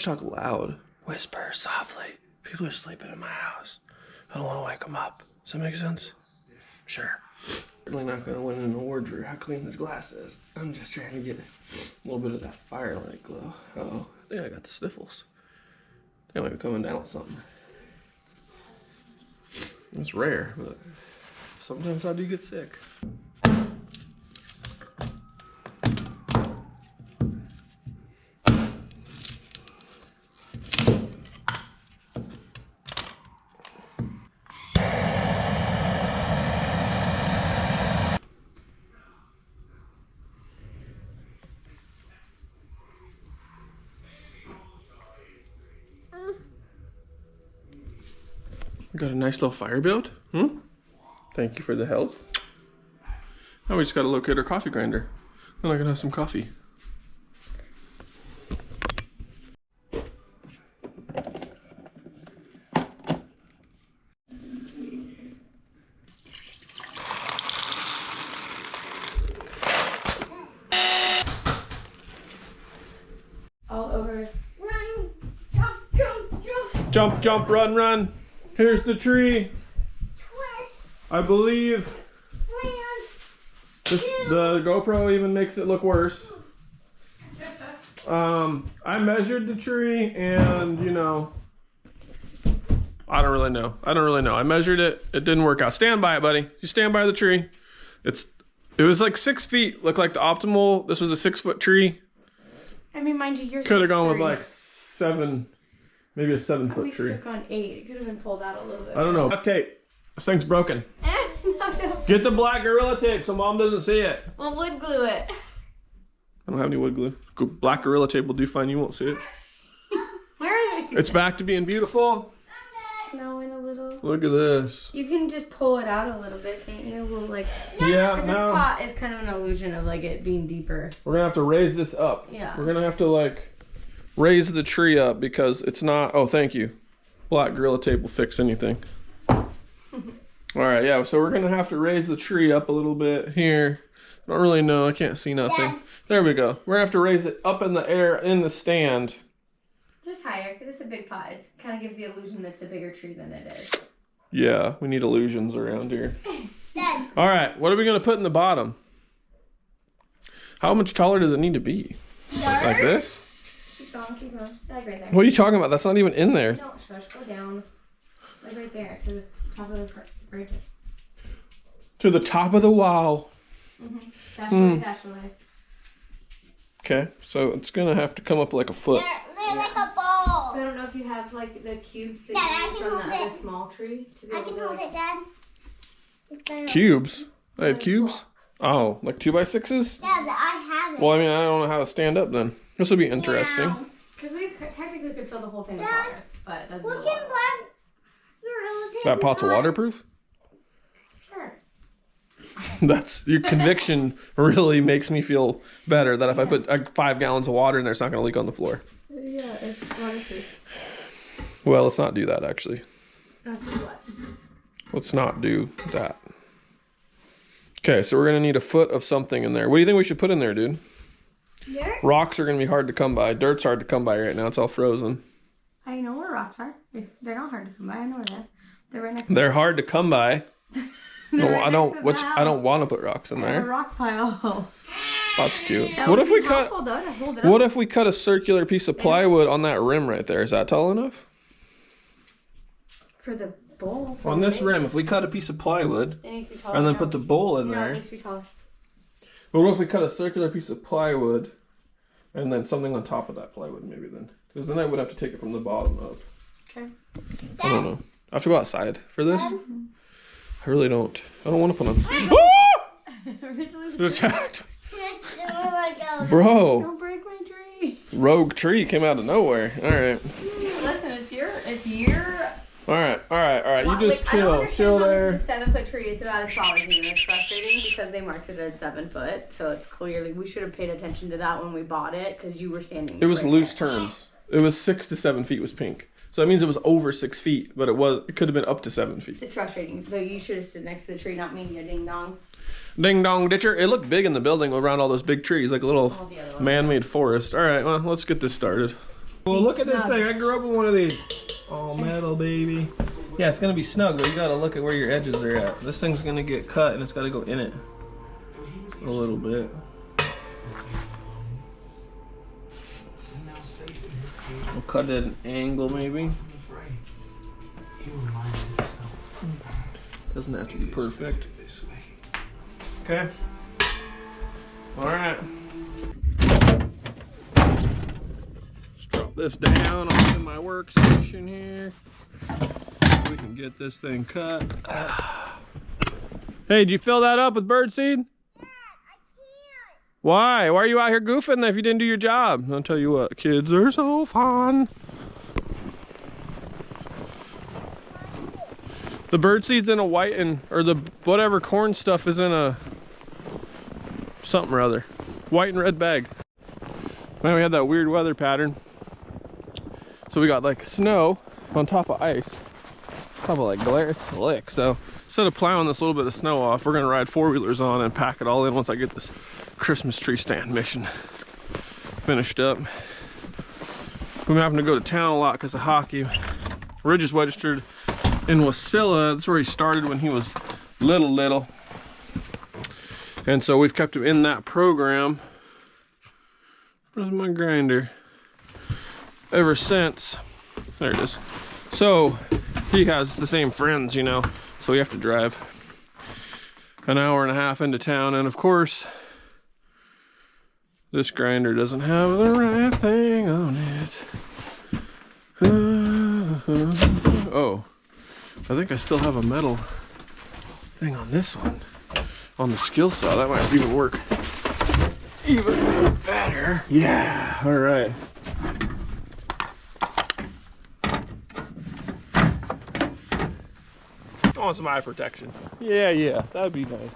Talk loud. Whisper softly. People are sleeping in my house. I don't want to wake them up. Does that make sense? Sure. Certainly not going to win an award for how clean this glass is. I'm just trying to get a little bit of that firelight glow. Uh-oh. I think I got the sniffles. They might be coming down with something. It's rare, but sometimes I do get sick. Got a nice little fire built. Thank you for the help. Now we just gotta locate our coffee grinder. Then I can have some coffee. All over. Run, jump, jump, jump. Jump, jump, run, run. Here's the tree. Twist. I believe Land. the GoPro even makes it look worse. I measured the tree and, you know, I don't really know. I measured it. It didn't work out. Stand by it, buddy. You stand by the tree. It was like 6 feet. Looked like the optimal. This was a 6-foot tree. I mean, mind you, yours could have gone with like 7, maybe a 7-foot tree. Could have gone 8. It could have been pulled out a little bit. I don't know. Duct tape. This thing's broken. No. Get the black Gorilla Tape so Mom doesn't see it. We'll wood glue it. I don't have any wood glue. Black Gorilla Tape will do fine. You won't see it. Where is it? It's back to being beautiful. Snowing a little. Look at this. You can just pull it out a little bit, can't you? We'll like. Yeah, This no. pot is kind of an illusion of like it being deeper. We're gonna have to raise this up. Yeah. We're gonna have to like raise the tree up because it's not. Oh, thank you. Black Gorilla Tape will fix anything. All right, yeah. So we're gonna have to raise the tree up a little bit here. I don't really know. I can't see nothing. There we go. We're gonna have to raise it up in the air in the stand. Just higher, because it's a big pot. It kind of gives the illusion that it's a bigger tree than it is. Yeah, we need illusions around here. Dad. All right, what are we gonna put in the bottom? How much taller does it need to be? Like this? Keep going, keep going. Like right there. What are you talking about? That's not even in there. No, shush, go down. Like right there, to the top of the branches. To the top of the wall. Dash away, dash away. Okay, so it's gonna have to come up like a foot. They're like a ball. So I don't know if you have like the cubes that Dad, I you can from the hold other it. small tree to be I able can to hold like, it, Dad. Just better. Cubes? I have Like cubes? blocks. Oh, like 2x6s? Dad, I have it. Well, I mean, I don't know how to stand up then. This will be interesting. Meow. Because we technically could fill the whole thing with Dad, water, but that'd be a What lot. can Black Gorilla Tape That pot's on? waterproof? Sure. That's your conviction really makes me feel better that if I put 5 gallons of water in there, it's not going to leak on the floor. Yeah, it's waterproof. Well, let's not do that actually. That's what? Let's not do that. Okay, so we're going to need a foot of something in there. What do you think we should put in there, dude? Dirt? Rocks are going to be hard to come by. Dirt's hard to come by right now. It's all frozen. I know where rocks are. They're not hard to come by. I know where they're. They're right next to They're hard to come by. No, right I don't. next to the I don't want to put rocks in a there. rock pile. That's cute. That What would if we be cut? helpful, though, to hold it What up if we cut a circular piece of plywood on that rim right there? Is that tall enough? for the bowl. On this rim, if we cut a piece of plywood It needs to be taller. and then no. put the bowl in No, it there. needs to be taller. But what if we cut a circular piece of plywood and then something on top of that plywood maybe then? Because then I would have to take it from the bottom up. Okay. I don't know. I have to go outside for this? I really don't. I don't want to put on. It attacked me. Bro, Don't break my tree. rogue tree came out of nowhere. All right. Listen, it's your. All right. You just I don't chill understand how there. this is a 7-foot tree. It's about as tall as you. It's frustrating because they marked it as 7 foot. So it's clearly, we should have paid attention to that when we bought it because you were standing. It was right loose there. terms. It was 6 to 7 feet was pink. So that means it was over 6 feet, but it could have been up to 7 feet. It's frustrating. But you should have stood next to the tree, not me, you ding dong. Ding dong ditcher. It looked big in the building around all those big trees, like a little All the other ones. man-made forest. All right, well, let's get this started. Well, look at this thing. I grew up with one of these. All metal, baby. Yeah, it's gonna be snug, but you gotta look at where your edges are at. This thing's gonna get cut and it's gotta go in it a little bit. We'll cut it at an angle, maybe. Doesn't have to be perfect. Okay. All right. Let's drop this down onto my workstation here. So we can get this thing cut. Hey, did you fill that up with birdseed? Dad, I can't. Why? Why are you out here goofing if you didn't do your job? I'll tell you what, kids are so fun. The birdseed's in a white or the whatever corn stuff is in a something or other. White and red bag. Man, we had that weird weather pattern. So we got like snow on top of ice. Top of like glare, it's slick. So instead of plowing this little bit of snow off, we're gonna ride four-wheelers on and pack it all in once I get this Christmas tree stand mission finished up. We've been having to go to town a lot because of hockey. Ridge is registered in Wasilla. That's where he started when he was little. And so we've kept him in that program. Where's my grinder? Ever since. There it is. So he has the same friends, you know, so we have to drive an hour and a half into town. And of course, this grinder doesn't have the right thing on it. Oh, I think I still have a metal thing on this one. On the skill saw, that might even work even better. Yeah, all right. I want some eye protection. Yeah, that'd be nice.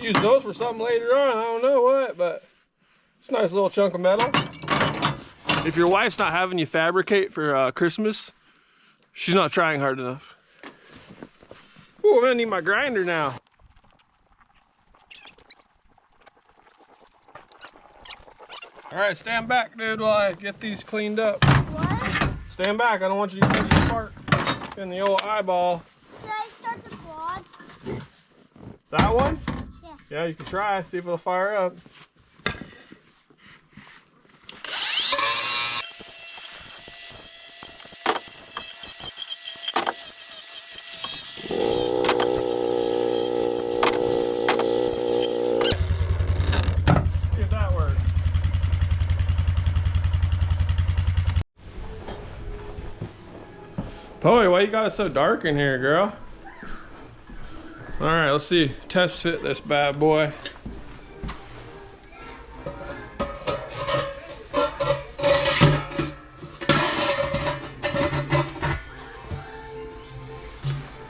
Use those for something later on. I don't know what, but it's a nice little chunk of metal. If your wife's not having you fabricate for Christmas, she's not trying hard enough. Ooh, I'm gonna need my grinder now. All right, stand back, dude, while I get these cleaned up. What? Stand back. I don't want you to get your spark in the old eyeball. Should I start the quad? That one? Yeah. Yeah, you can try, see if it'll fire up. See if that works. Boy, why you got it so dark in here, girl? All right, let's see. Test fit this bad boy.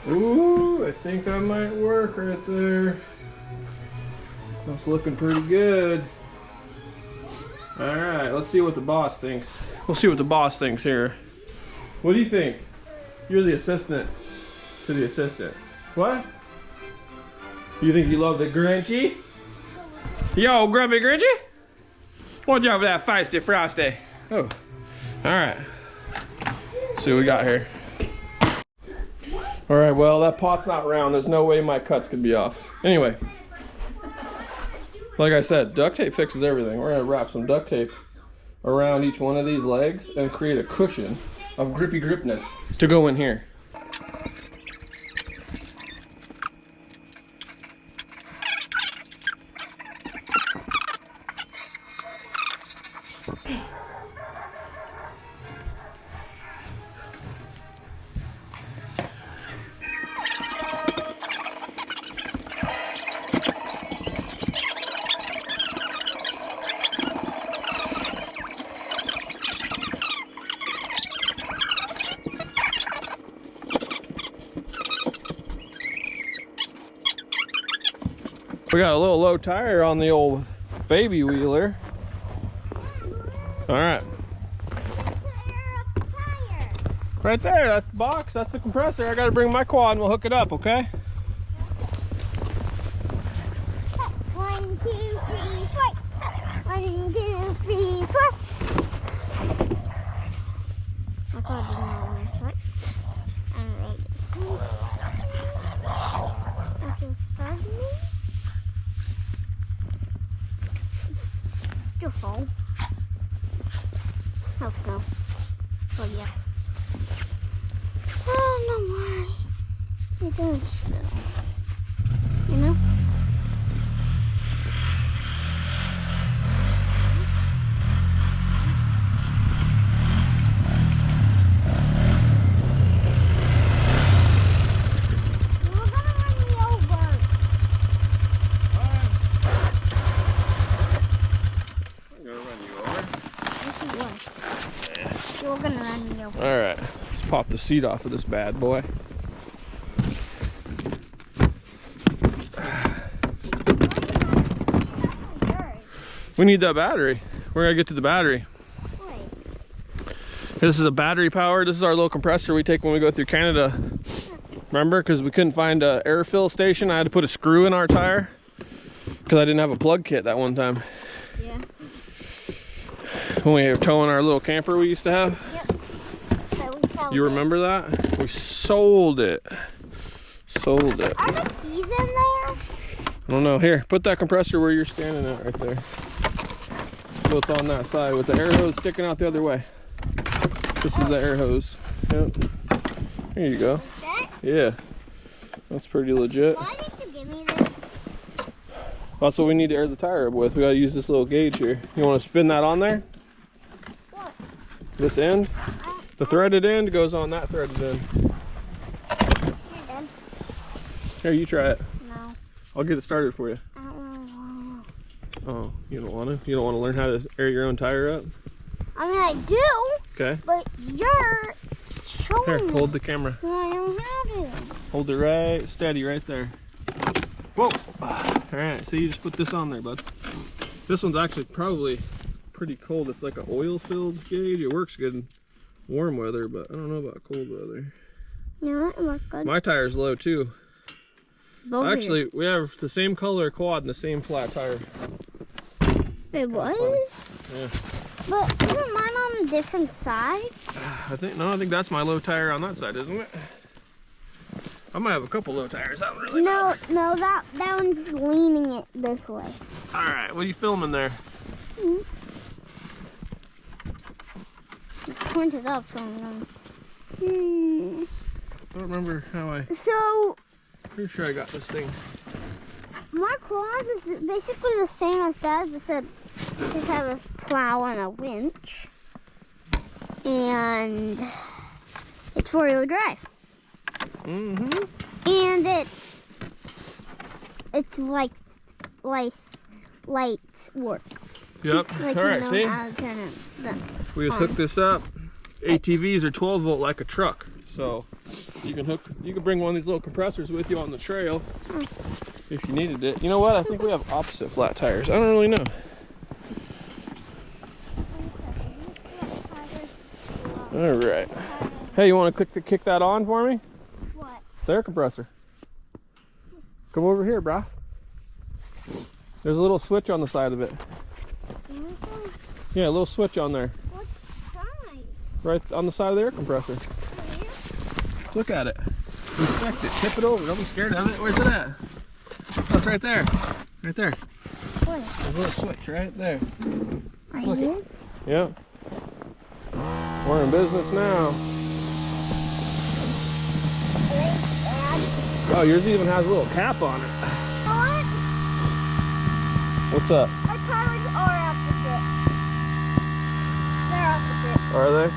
Ooh, I think that might work right there. That's looking pretty good. All right, let's see what the boss thinks. We'll see what the boss thinks here. What do you think? You're the assistant to the assistant. What? You think you love the Grinchy? Yo, Grumpy Grinchy? Watch out for that feisty frosty. Oh, all right. See what we got here. All right, well, that pot's not round. There's no way my cuts could be off. Anyway, like I said, duct tape fixes everything. We're gonna wrap some duct tape around each one of these legs and create a cushion of grippy gripness to go in here. We got a little low tire on the old baby wheeler. All right. Right there, that's the box, that's the compressor. I gotta bring my quad and we'll hook it up, okay? 1, 2, 3, 4. 1, 2, 3, 4. My quad is not on this one. And right this one. Okay, pardon me. It's your fault. Oh, no. Oh, yeah. I don't know why it does spill. You know? You're gonna run me over. I'm gonna run you over. Yes, you were. You're gonna run me over. All right, let's pop the seat off of this bad boy. We need that battery. We're gonna get to the battery. Wait. This is a battery powered. This is our little compressor we take when we go through Canada. Remember, because we couldn't find a air fill station, I had to put a screw in our tire because I didn't have a plug kit that one time. Yeah. When we were towing our little camper we used to have. Yep. So we sold You it. remember that? We sold it. Sold it. Are the keys in there? I don't know. Here, put that compressor where you're standing at right there. So it's on that side with the air hose sticking out the other way. This is the air hose. Yep. Here you go. That? Yeah. That's pretty legit. Why did you give me this? That's what we need to air the tire up with. We gotta use this little gauge here. You wanna spin that on there? What? This end? The threaded end goes on that threaded end. Here, Dad. Here, you try it. No. I'll get it started for you. I don't want Oh, you don't want to? You don't want to learn how to air your own tire up? to. I mean, I do, Okay. but you're showing Here, me. hold the camera. I don't have to. Hold it right steady right there. Whoa! Alright, so you just put this on there, bud. This one's actually probably pretty cold. It's like an oil-filled gauge. It works good in warm weather, but I don't know about cold weather. No, it worked good. My tire's low too. Both of Actually, we have the same color quad and the same flat tire. It was? funny. Yeah. But isn't mine on a different side? I think that's my low tire on that side, isn't it? I might have a couple low tires. I don't really know. No, that one's leaning it this way. All right, what are you filming there? Point it up from them. I don't remember how I. So Pretty sure I got this thing. my quad is basically the same as Dad's. It said just have a plow and a winch, and it's 4-wheel drive. And it's like light work. Yep. Like All you right, know see? how to turn it. We just hooked this up. ATVs are 12 volt like a truck, so you can bring one of these little compressors with you on the trail if you needed it. You know what? I think we have opposite flat tires. I don't really know. All right. Hey, you want to kick that on for me? What? The air compressor. Come over here, brah. There's a little switch on the side of it. Yeah, a little switch on there. What side? Right on the side of the air compressor. Look at it. Inspect it. Tip it over. Don't be scared of it. Where's it at? Oh, it's right there. Right there. What? There's a little switch right there. Right Look here? Yeah. We're in business now. Oh, yours even has a little cap on it. What? What's up? My tires are opposite. They're opposite. Are they?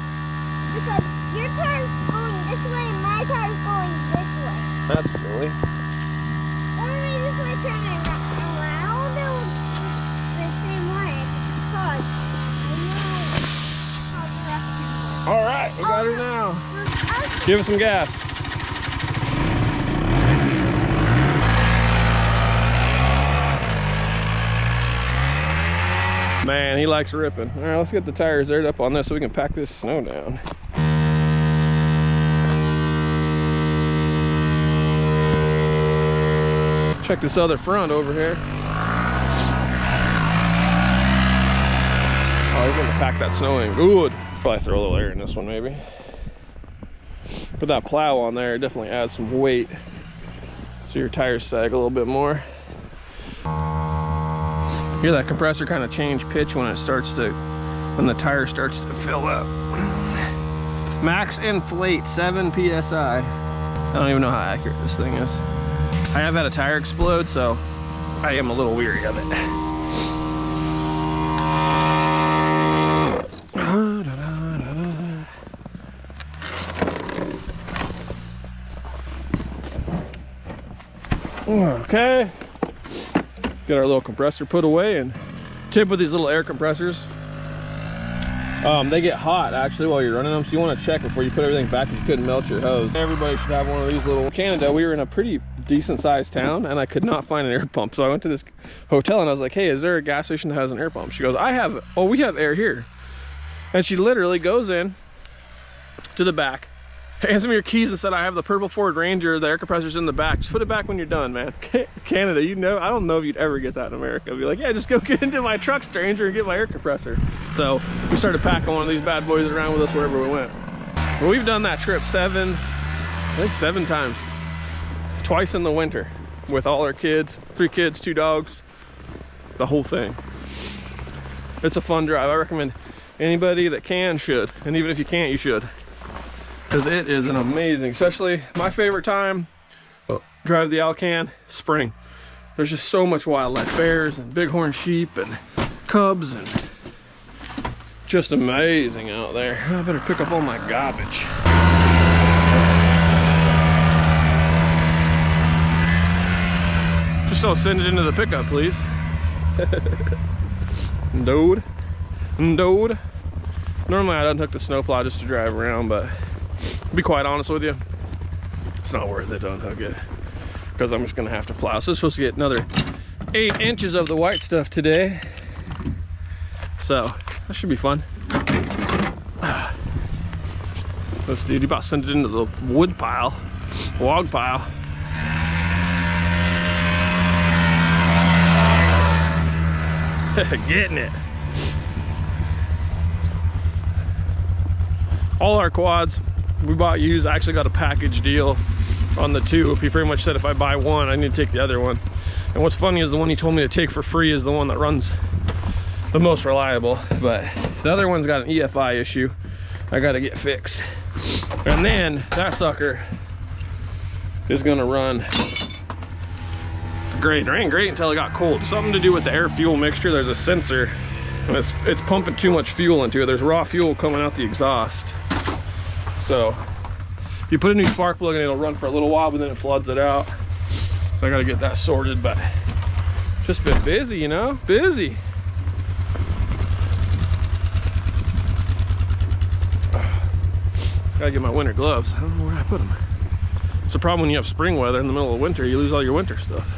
Because your tire's going this way and my tire's going this way. That's silly. Or maybe this way turning around the same way. Because I know how directions work. All right, we got her now. Give us some gas. Man, he likes ripping. All right, let's get the tires aired up on this so we can pack this snow down. Check this other front over here. Oh, he's gonna pack that snow in good. Probably throw a little air in this one, maybe. Put that plow on there, it definitely adds some weight. So your tires sag a little bit more. Hear that compressor kind of change pitch when the tire starts to fill up. Max inflate 7 PSI. I don't even know how accurate this thing is. I have had a tire explode, so I am a little weary of it. Okay, get our little compressor put away. And tip with these little air compressors, they get hot actually while you're running them, so you want to check before you put everything back because you couldn't melt your hose. Everybody should have one of these little. In Canada, we were in a pretty decent sized town and I could not find an air pump, so I went to this hotel and I was like, hey, is there a gas station that has an air pump? She goes, we have air here. And she literally goes in to the back, hands me your keys and said, I have the purple Ford Ranger, the air compressor's in the back, just put it back when you're done, man. Canada, you know, I don't know if you'd ever get that in America. Be like, yeah, just go get into my truck, stranger, and get my air compressor. So we started packing one of these bad boys around with us wherever we went. Well, we've done that trip I think seven times. Twice in the winter with all our kids, 3 kids, 2 dogs, the whole thing. It's a fun drive. I recommend anybody that can should, and even if you can't, you should, because it is an amazing, especially my favorite time, drive the Alcan, spring. There's just so much wildlife, bears and bighorn sheep and cubs, and just amazing out there. I better pick up all my garbage. Just don't send it into the pickup, please. Dude. Normally I'd unhook the snowplow just to drive around, but to be quite honest with you, it's not worth it to unhook it because I'm just gonna have to plow. So it's supposed to get another 8 inches of the white stuff today, so that should be fun. This dude, you about to send it into the wood pile, log pile. Getting it. All our quads we bought used. I actually got a package deal on the 2. He pretty much said if I buy one, I need to take the other one. And what's funny is the one he told me to take for free is the one that runs the most reliable, but the other one's got an EFI issue I gotta get fixed. And then that sucker is gonna run great. It ran great until it got cold. Something to do with the air fuel mixture. There's a sensor and it's pumping too much fuel into it. There's raw fuel coming out the exhaust. So if you put a new spark plug in, it'll run for a little while, but then it floods it out. So I gotta get that sorted, but just been busy, you know, busy. Gotta get my winter gloves. I don't know where I put them. It's a problem when you have spring weather in the middle of winter, you lose all your winter stuff.